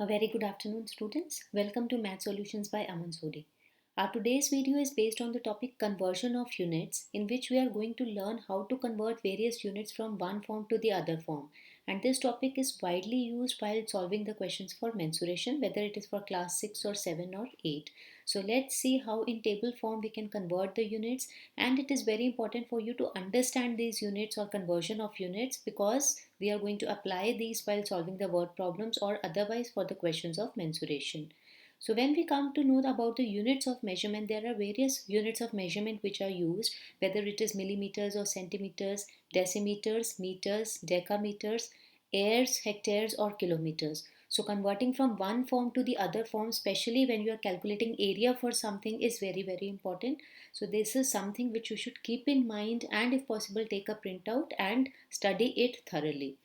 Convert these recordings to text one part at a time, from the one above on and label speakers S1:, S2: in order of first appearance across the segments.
S1: A very good afternoon, students. Welcome to Math Solutions by Aman Sodi. Our today's video is based on the topic conversion of units, in which we are going to learn how to convert various units from one form to the other form. And this topic is widely used while solving the questions for mensuration, whether it is for class 6 or 7 or 8. So let's see how in table form we can convert the units, and it is very important for you to understand these units or conversion of units because we are going to apply these while solving the word problems or otherwise for the questions of mensuration. So when we come to know about the units of measurement, there are various units of measurement which are used, whether it is millimeters or centimeters, decimeters, meters, decameters, airs, hectares or kilometers. So converting from one form to the other form, especially when you are calculating area for something, is very important. So this is something which you should keep in mind, and if possible take a printout and study it thoroughly.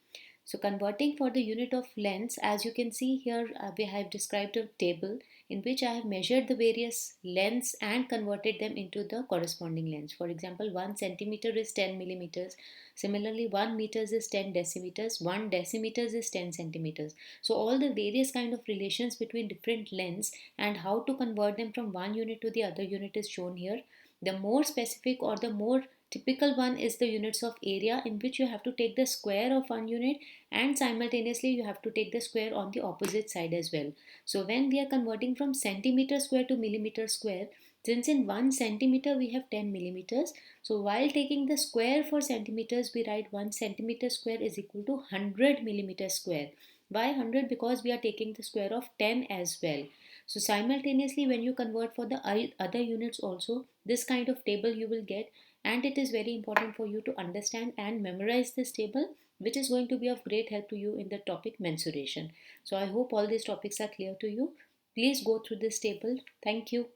S1: So converting for the unit of lengths, as you can see here, we have described a table in which I have measured the various lengths and converted them into the corresponding lengths. For example, 1 centimeter is 10 millimeters. Similarly, 1 meters is 10 decimeters, 1 decimeters is 10 centimeters. So all the various kind of relations between different lengths and how to convert them from one unit to the other unit is shown here. The more specific or the more typical one is the units of area, in which you have to take the square of one unit and simultaneously you have to take the square on the opposite side as well. So when we are converting from centimeter square to millimeter square, since in 1 centimeter we have 10 millimeters, so while taking the square for centimeters, we write 1 centimeter square is equal to 100 millimeter square. Why 100? Because we are taking the square of 10 as well. So simultaneously, when you convert for the other units also, this kind of table you will get, and it is very important for you to understand and memorize this table, which is going to be of great help to you in the topic mensuration. So I hope all these topics are clear to you. Please go through this table. Thank you.